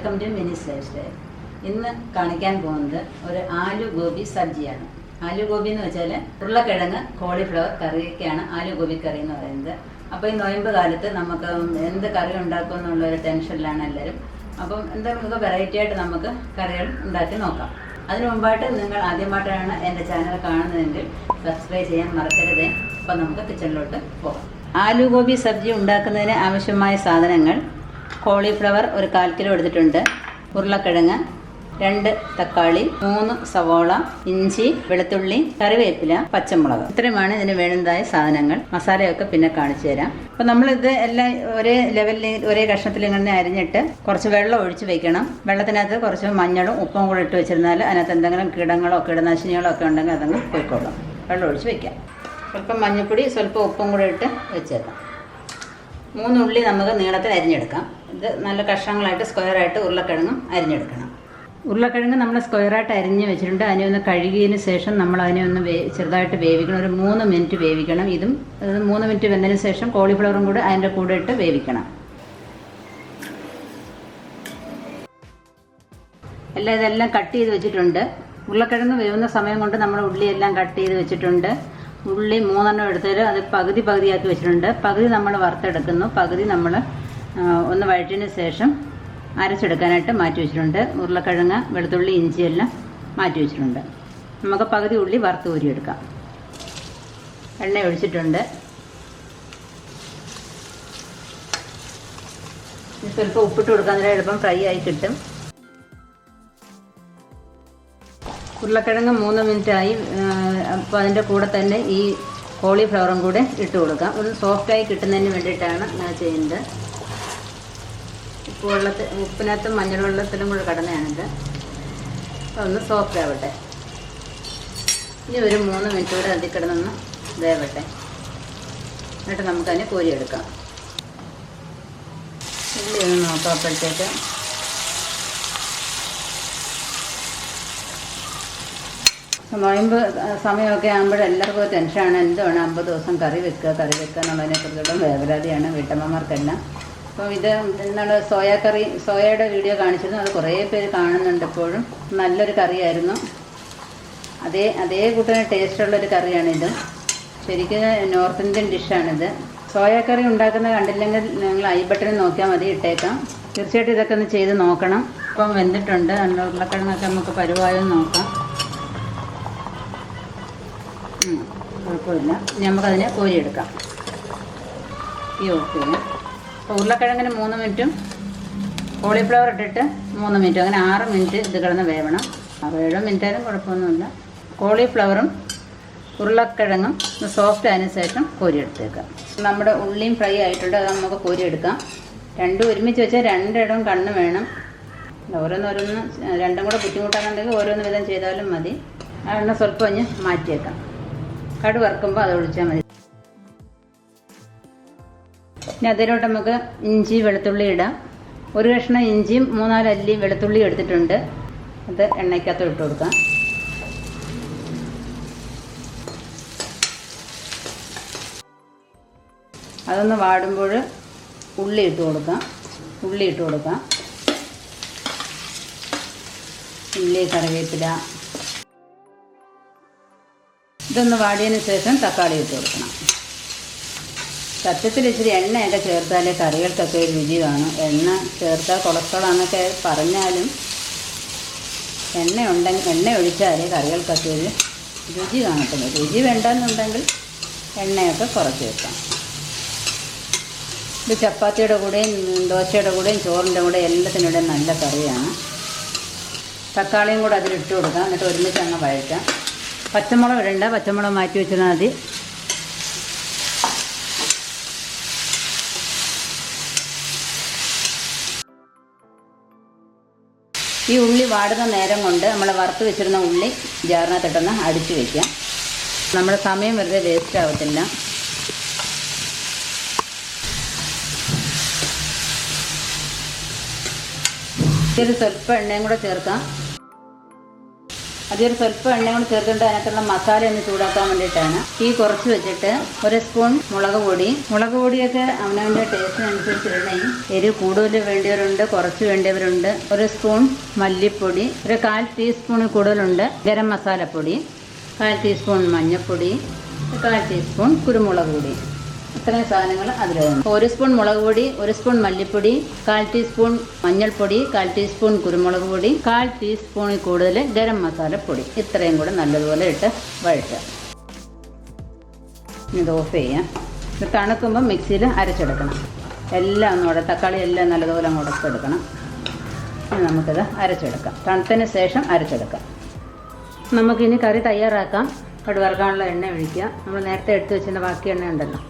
Welcome to Mini's lifestyle. ഇന്ന് കാണിക്കാൻ പോകുന്നത് ഒരു ആലു ഗോബി സബ്ജിയാണ്. ആലു ഗോബി എന്ന് വെച്ചാൽ ഉരുളക്കിഴങ്ങ് കോളിഫ്ലവർ കറിയൊക്കെയാണ് ആലു ഗോബി കറി എന്ന് പറയുന്നത്. അപ്പോൾ ഈ നൊയമ്പ് കാലത്ത് നമുക്ക് എന്ത് കറി ഉണ്ടാക്കും എന്നുള്ളൊരു ടെൻഷനിലാണ് എല്ലാവരും. അപ്പം എന്തെങ്കിലും വെറൈറ്റി ആയിട്ട് നമുക്ക് കറികൾ ഉണ്ടാക്കി നോക്കാം. അതിനു മുമ്പായിട്ട് നിങ്ങൾ ആദ്യമായിട്ടാണ് എൻ്റെ ചാനൽ കാണുന്നതെങ്കിൽ സബ്സ്ക്രൈബ് ചെയ്യാൻ മറക്കരുത്. അപ്പം നമുക്ക് കിച്ചണിലോട്ട് പോകാം. ആലു ഗോബി സബ്ജി ഉണ്ടാക്കുന്നതിന് ആവശ്യമായ സാധനങ്ങൾ: കോളിഫ്ലവർ ഒരു 1/4 കിലോ എടുത്തിട്ടുണ്ട്, ഉരുളക്കിഴങ്ങ് 2 തക്കാളി, 3 സവോള, ഇഞ്ചി, വെളുത്തുള്ളി, കറിവേപ്പില, പച്ചമുളക്. ഇത്രയുമാണ് ഇതിന് വേണ്ടതായ സാധനങ്ങൾ. മസാലയൊക്കെ പിന്നെ കാണിച്ചു തരാം. അപ്പം നമ്മളിത് എല്ലാം ഒരേ ലെവലിൽ ഒരേ കഷ്ണത്തിൽ ഇങ്ങനെ അരിഞ്ഞിട്ട് കുറച്ച് വെള്ളം ഒഴിച്ച് വെക്കണം. വെള്ളത്തിനകത്ത് കുറച്ച് മഞ്ഞളും ഉപ്പും കൂടെ ഇട്ട് വെച്ചിരുന്നാൽ അതിനകത്ത് എന്തെങ്കിലും കീടങ്ങളോ കീടനാശിനികളോ ഒക്കെ ഉണ്ടെങ്കിൽ അതങ്ങ് പോയിക്കോളും. വെള്ളം ഒഴിച്ച് വെക്കാം. സ്വല്പം മഞ്ഞൾപ്പൊടി, സ്വല്പം ഉപ്പും കൂടെ ഇട്ട് വെച്ചേക്കാം. 3 ഉള്ളി നമുക്ക് നീളത്തിൽ അരിഞ്ഞെടുക്കാം. ഇത് നല്ല കഷ്ണങ്ങളായിട്ട് സ്ക്വയറായിട്ട് ഉരുളക്കിഴങ്ങും അരിഞ്ഞെടുക്കണം. ഉരുളക്കിഴങ്ങ് നമ്മൾ സ്ക്വയറായിട്ട് അരിഞ്ഞ് വെച്ചിട്ടുണ്ട്. അതിനെ ഒന്ന് കഴുകിയതിന് ശേഷം നമ്മൾ അതിനെ ഒന്ന് ചെറുതായിട്ട് വേവിക്കണം. ഒരു 3 മിനിറ്റ് വേവിക്കണം. ഇതും 3 മിനിറ്റ് വെന്തതിന് ശേഷം കോളിഫ്ലവറും കൂടെ അതിൻ്റെ കൂടെ ഇട്ട് വേവിക്കണം. ഇതെല്ലാം കട്ട് ചെയ്ത് വെച്ചിട്ടുണ്ട്. ഉരുളക്കിഴങ്ങ് വേവുന്ന സമയം കൊണ്ട് നമ്മൾ ഉള്ളിയെല്ലാം കട്ട് ചെയ്ത് വെച്ചിട്ടുണ്ട്. ഉള്ളി 3 എണ്ണം എടുത്തതിൽ അത് പകുതിയാക്കി വെച്ചിട്ടുണ്ട്. പകുതി നമ്മൾ വറുത്തെടുക്കുന്നു, പകുതി നമ്മൾ ഒന്ന് വഴറ്റിന് ശേഷം അരച്ചെടുക്കാനായിട്ട് മാറ്റി വെച്ചിട്ടുണ്ട്. ഉരുളക്കിഴങ്ങ്, വെളുത്തുള്ളി, ഇഞ്ചിയെല്ലാം മാറ്റി വെച്ചിട്ടുണ്ട്. നമുക്ക് പകുതി ഉള്ളി വറുത്ത് ഊരിയെടുക്കാം. എണ്ണ ഒഴിച്ചിട്ടുണ്ട്. സ്വല്പം ഉപ്പിട്ട് കൊടുക്കാൻ നേരം എളുപ്പം ഫ്രൈ ആയി കിട്ടും. ഉരുളക്കിഴങ്ങ് 3 മിനിറ്റായി. അപ്പോൾ അതിൻ്റെ കൂടെ തന്നെ ഈ കോളിഫ്ലവറും കൂടെ ഇട്ട് കൊടുക്കാം. ഒന്ന് സോഫ്റ്റായി കിട്ടുന്നതിന് വേണ്ടിയിട്ടാണ് ഞാൻ ചെയ്യുന്നത്. ഉപ്പിനകത്തും മഞ്ഞൾ വെള്ളത്തിലും കൂടെ കടന്നതാണിത്. ഒന്ന് സോഫ്റ്റ് ആവട്ടെ. ഇനി ഒരു 3 മിനിറ്റ് കൂടെ അതിൽ കിടന്നൊന്ന് വേവട്ടെ. എന്നിട്ട് നമുക്കതിനെ കോരിയെടുക്കാം. ഉള്ളി ഒന്ന് നോക്കാം. അപ്പോഴത്തേക്ക് നൊയമ്പ് സമയമൊക്കെ ആകുമ്പോൾ എല്ലാവർക്കും ടെൻഷനാണ്. എന്താണ് 50 ദിവസം കറി വെക്കുക എന്നുള്ളതിനെക്കുറിച്ചുള്ള വേവലാതിയാണ് വീട്ടമ്മമാർക്കെല്ലാം. അപ്പോൾ ഇത് എന്താണ് സോയയുടെ വീഡിയോ കാണിച്ചിരുന്നു. അത് കുറേ പേര് കാണുന്നുണ്ട്. ഇപ്പോഴും നല്ലൊരു കറിയായിരുന്നു. അതേ കൂട്ടിന് ടേസ്റ്റുള്ളൊരു കറിയാണിത്. ശരിക്കും നോർത്ത് ഇന്ത്യൻ ഡിഷാണിത്. സോയ കറി ഉണ്ടാക്കുന്ന കണ്ടില്ലെങ്കിൽ നിങ്ങൾ ഐ ബട്ടണിൽ നോക്കിയാൽ മതി, ഇട്ടേക്കാം. തീർച്ചയായിട്ടും ഇതൊക്കെ ഒന്ന് ചെയ്ത് നോക്കണം. ഇപ്പം വെന്തിട്ടുണ്ട്. നല്ല ഉരുളക്കിഴങ്ങൊക്കെ നമുക്ക് പരുവായും നോക്കാം. കുഴപ്പമില്ല. നമുക്കതിനെ കോരിയെടുക്കാം. ഈ ഓഫ് ചെയ്യാം. അപ്പോൾ ഉരുളക്കിഴങ്ങിന് 3 മിനിറ്റും കോളിഫ്ലവർ ഇട്ടിട്ട് 3 മിനിറ്റും, അങ്ങനെ 6 മിനിറ്റ് ഇത് കിടന്ന് വേവണം. 6-7 മിനിറ്റായാലും കുഴപ്പമൊന്നുമില്ല. കോളിഫ്ലവറും ഉരുളക്കിഴങ്ങും സോഫ്റ്റ് ആയതിനു ശേഷം കോരിയെടുത്തേക്കാം. നമ്മുടെ ഉള്ളിയും ഫ്രൈ ആയിട്ടുണ്ട്. അത് നമുക്ക് കോരിയെടുക്കാം. രണ്ടും ഒരുമിച്ച് വെച്ചാൽ 2 ഇടവും കണ്ണ് വേണം. ഓരോന്ന് രണ്ടും കൂടെ ബുദ്ധിമുട്ടാണെന്നുണ്ടെങ്കിൽ ഓരോന്ന് വിധം ചെയ്താലും മതി. ആ എണ്ണ സ്വല്പം ഒന്ന് മാറ്റിയേക്കാം. കടു വറുക്കുമ്പോൾ അത് ഒഴിച്ചാൽ മതി. ഇനി അതിലോട്ട് നമുക്ക് ഇഞ്ചി, വെളുത്തുള്ളി ഇടാം. ഒരു കഷ്ണം ഇഞ്ചിയും 3-4 അല്ലി വെളുത്തുള്ളി എടുത്തിട്ടുണ്ട്. അത് എണ്ണയ്ക്കകത്ത് ഇട്ട് കൊടുക്കാം. അതൊന്ന് വാടുമ്പോൾ ഉള്ളി ഇട്ട് കൊടുക്കാം. ഉള്ളി, കറിവേപ്പില. ഇതൊന്ന് വാടിയതിന് ശേഷം തക്കാളി ഇട്ട് കൊടുക്കണം. സത്യത്തിൽ ഇച്ചിരി എണ്ണയൊക്കെ ചേർത്താലേ കറികൾക്കൊക്കെ ഒരു രുചി കാണും. എണ്ണ ചേർത്താൽ കൊളസ്ട്രോളാന്നൊക്കെ പറഞ്ഞാലും എണ്ണ ഒഴിച്ചാലേ കറികൾക്കൊക്കെ ഒരു രുചി കാണത്തുള്ളൂ. രുചി വേണ്ടെന്നുണ്ടെങ്കിൽ എണ്ണയൊക്കെ കുറച്ച് വെക്കാം. ഇത് ചപ്പാത്തിയുടെ കൂടെയും ദോശയുടെ കൂടെയും ചോറിൻ്റെ കൂടെ എല്ലാത്തിനും നല്ല കറിയാണ്. തക്കാളിയും കൂടെ അതിലിട്ട് കൊടുക്കാം. എന്നിട്ട് ഒരുമിച്ച് അങ്ങ് വഴറ്റാം. പച്ചമുളക് ഇടണ്ട, പച്ചമുളക് മാറ്റി വെച്ചാൽ മതി. ഈ ഉള്ളി വാടുന്ന നേരം കൊണ്ട് നമ്മൾ വറുത്ത് വെച്ചിരുന്ന ഉള്ളി ജാറിനകത്തിട്ടൊന്ന് അടിച്ച് വയ്ക്കാം. നമ്മുടെ സമയം വെറുതെ വേസ്റ്റ് ആവത്തില്ല. ഇതിൽ സ്വല്പം എണ്ണയും കൂടെ ചേർക്കാം. അതൊരു സ്വല്പം എണ്ണ കൊണ്ട് ചേർത്തിട്ട് അതിനകത്തുള്ള മസാല ഒന്ന് ചൂടാക്കാൻ വേണ്ടിയിട്ടാണ്. തീ കുറച്ച് വെച്ചിട്ട് 1 സ്പൂൺ മുളക് പൊടിയൊക്കെ അവനവൻ്റെ ടേസ്റ്റിനനുസരിച്ച് ഇടണേ. എരിവ് കൂടുതൽ വേണ്ടിയവരുണ്ട്, കുറച്ച് വേണ്ടിയവരുണ്ട്. 1 സ്പൂൺ മല്ലിപ്പൊടി, ഒരു 1/4 ടീസ്പൂൺ കൂടുതലുണ്ട് ഗരം മസാലപ്പൊടി, 1/4 ടീസ്പൂൺ മഞ്ഞൾപ്പൊടി, 1/4 ടീസ്പൂൺ കുരുമുളക് പൊടി. ഇത്രയും സാധനങ്ങൾ അതിലിടണം. 1 സ്പൂൺ മുളക് പൊടി, 1 സ്പൂൺ മല്ലിപ്പൊടി, 1/4 ടീസ്പൂൺ മഞ്ഞൾപ്പൊടി, 1/4 ടീസ്പൂൺ കുരുമുളക് പൊടി, 1/4 ടീസ്പൂണിൽ കൂടുതൽ ഗരം മസാലപ്പൊടി. ഇത്രയും കൂടെ നല്ലതുപോലെ ഇട്ട് വഴറ്റുക. ഇത് ഓഫ് ചെയ്യാം. ഇത് തണുക്കുമ്പോൾ മിക്സിയിൽ അരച്ചെടുക്കണം. എല്ലാം ഒന്നുകൂടെ തക്കാളി എല്ലാം നല്ലതുപോലെ ഉടച്ചെടുക്കണം. നമുക്കിത് അരച്ചെടുക്കാം. തണുത്തതിന് ശേഷം അരച്ചെടുക്കാം. നമുക്കിനി കറി തയ്യാറാക്കാം. കടുവറുക്കാനുള്ള എണ്ണ ഒഴിക്കുക. നമ്മൾ നേരത്തെ എടുത്ത് വെച്ചിരുന്ന ബാക്കി എണ്ണ ഉണ്ടല്ലോ,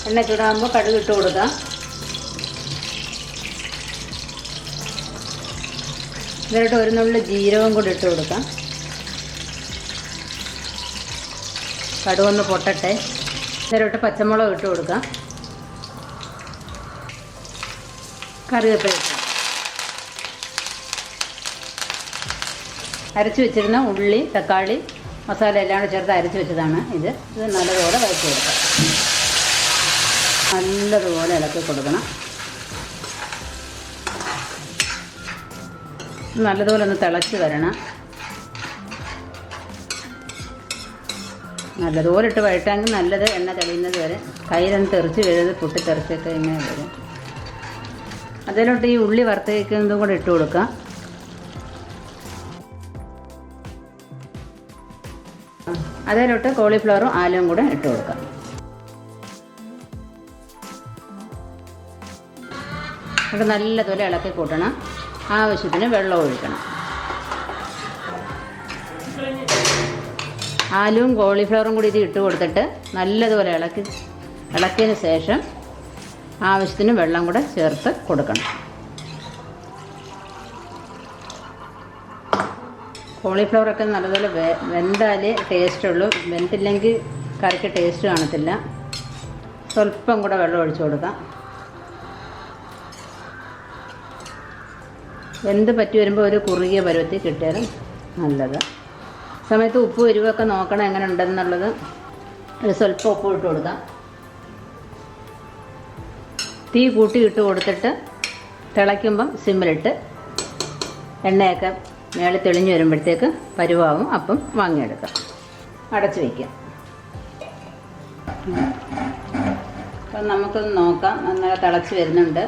എണ്ണ ചൂടാകുമ്പോൾ കടുക് ഇട്ട് കൊടുക്കാം. ഇതിലോട്ട് 1 നുള്ളി ജീരകം കൂടി ഇട്ട് കൊടുക്കാം. കടുകൊന്ന് പൊട്ടട്ടെ. ഇതിലോട്ട് പച്ചമുളക് ഇട്ട് കൊടുക്കാം. കറിവേപ്പില ഇട്ട് അരച്ച് വെച്ചിരുന്ന ഉള്ളി, തക്കാളി, മസാല എല്ലാം കൂടെ ചേർത്ത് അരച്ച് വെച്ചതാണ് ഇത് നല്ലതുപോലെ വഴറ്റി കൊടുക്കാം. നല്ലതുപോലെ ഇളക്കി കൊടുക്കണം. നല്ലതുപോലെ ഒന്ന് തിളച്ച് വരണം. നല്ലതുപോലെ ഇട്ട് വഴറ്റാമെങ്കിൽ നല്ലത്. എണ്ണ തെളിയുന്നത് വരെ കയ്യിലൊന്ന് തെറിച്ച് വീഴുന്നത് പൊട്ടിത്തെറിച്ചൊക്കെ ഇങ്ങനെ വരും. അതിലോട്ട് ഈ ഉള്ളി വറുത്ത് വയ്ക്കുന്നതും കൂടെ ഇട്ട് കൊടുക്കാം. അതിലോട്ട് കോളിഫ്ലവറും ആലും കൂടെ ഇട്ട് കൊടുക്കാം. എന്നിട്ട് നല്ലതുപോലെ ഇളക്കി കൂട്ടണം. ആവശ്യത്തിന് വെള്ളം ഒഴിക്കണം. ആലും കോളിഫ്ലവറും കൂടി ഇത് ഇട്ട് കൊടുത്തിട്ട് നല്ലതുപോലെ ഇളക്കിയതിന് ശേഷം ആവശ്യത്തിന് വെള്ളം കൂടെ ചേർത്ത് കൊടുക്കണം. കോളിഫ്ലവറൊക്കെ നല്ലതുപോലെ വെന്താലേ ടേസ്റ്റുള്ളൂ. വെന്തില്ലെങ്കിൽ കറിക്ക് ടേസ്റ്റ് കാണത്തില്ല. സ്വല്പം കൂടെ വെള്ളം ഒഴിച്ചു കൊടുക്കാം. വെന്ത് പറ്റി വരുമ്പോൾ ഒരു കുറുകിയ പരുവത്തിൽ കിട്ടിയാലും നല്ലത്. സമയത്ത് ഉപ്പ് എരിവൊക്കെ നോക്കണം എങ്ങനെ ഉണ്ടെന്നുള്ളത്. ഒരു സ്വല്പം ഉപ്പ് ഇട്ട് കൊടുക്കാം. തീ കൂട്ടി ഇട്ട് കൊടുത്തിട്ട് തിളയ്ക്കുമ്പം സിമ്മിലിട്ട് എണ്ണയൊക്കെ മേളിൽ തെളിഞ്ഞ് വരുമ്പോഴത്തേക്ക് പരുവാവും. അപ്പം വാങ്ങിയെടുക്കാം. അടച്ച് വയ്ക്കാം. അപ്പം നമുക്കൊന്ന് നോക്കാം. നന്നായി തിളച്ച് വരുന്നുണ്ട്.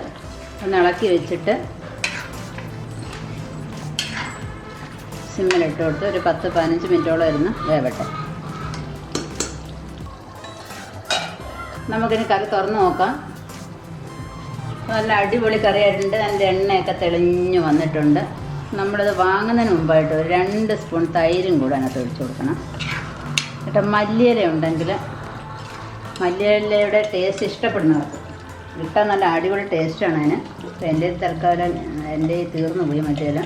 ഒന്ന് ഇളക്കി വെച്ചിട്ട് സിമ്മിലിട്ട് കൊടുത്ത് ഒരു 10-15 മിനിറ്റോളം ഇരുന്ന് വേവട്ടെ. നമുക്കിനി കറി തുറന്ന് നോക്കാം. നല്ല അടിപൊളി കറിയായിട്ടുണ്ട്. അതിൻ്റെ എണ്ണയൊക്കെ തെളിഞ്ഞ് വന്നിട്ടുണ്ട്. നമ്മളിത് വാങ്ങുന്നതിന് മുമ്പായിട്ട് ഒരു 2 സ്പൂൺ തൈരും കൂടെ അതിനകത്ത് ഒഴിച്ച് കൊടുക്കണം. എന്നിട്ട് മല്ലിയില ഉണ്ടെങ്കിൽ മല്ലിയിലയുടെ ടേസ്റ്റ് ഇഷ്ടപ്പെടുന്നവർക്ക് ഇട്ടാൽ നല്ല അടിപൊളി ടേസ്റ്റാണ് അതിന്. എൻ്റെ തൽക്കാലം എൻ്റെ തീർന്നു പോയി. മറ്റേല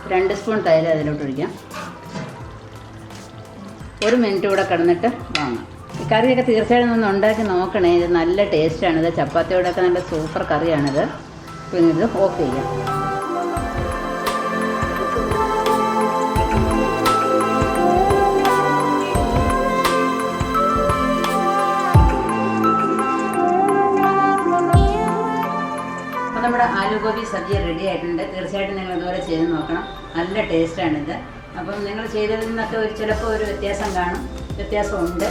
2 സ്പൂൺ തൈര് അതിലോട്ട് ഒഴിക്കാം. 1 മിനിറ്റ് കൂടെ കിടന്നിട്ട് വാങ്ങാം. ഈ കറിയൊക്കെ തീർച്ചയായിട്ടും ഒന്ന് ഉണ്ടാക്കി നോക്കണേ. ഇത് നല്ല ടേസ്റ്റാണിത്. ചപ്പാത്തിയോടൊക്കെ നല്ല സൂപ്പർ കറിയാണിത്. പിന്നെ ഇത് ഓഫ് ചെയ്യാം. നമ്മുടെ ആലു ഗോബി സബ്ജി റെഡി ആയിട്ടുണ്ട്. തീർച്ചയായിട്ടും നിങ്ങൾ ഇതുപോലെ ചെയ്ത് നോക്കണം. നല്ല ടേസ്റ്റാണിത്. അപ്പം നിങ്ങൾ ചെയ്തതിൽ നിന്നൊക്കെ ചിലപ്പോൾ ഒരു വ്യത്യാസം കാണും. വ്യത്യാസമുണ്ട്.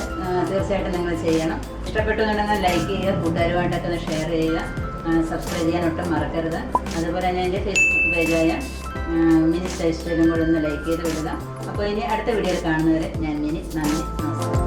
തീർച്ചയായിട്ടും നിങ്ങൾ ചെയ്യണം. ഇഷ്ടപ്പെട്ടുന്നുണ്ടെങ്കിൽ ലൈക്ക് ചെയ്യുക, കൂട്ടുകാരുമായിട്ടൊക്കെ ഒന്ന് ഷെയർ ചെയ്യുക, സബ്സ്ക്രൈബ് ചെയ്യാൻ ഒട്ടും മറക്കരുത്. അതുപോലെ ഞാൻ എൻ്റെ ഫേസ്ബുക്ക് പേജായ മിനി സ്റ്റൈലും കൂടെ ഒന്ന് ലൈക്ക് ചെയ്ത് വിടുക. അപ്പോൾ ഇനി അടുത്ത വീഡിയോയിൽ കാണുന്നവരെ ഞാൻ മിനി. നന്ദി, നമസ്കാരം.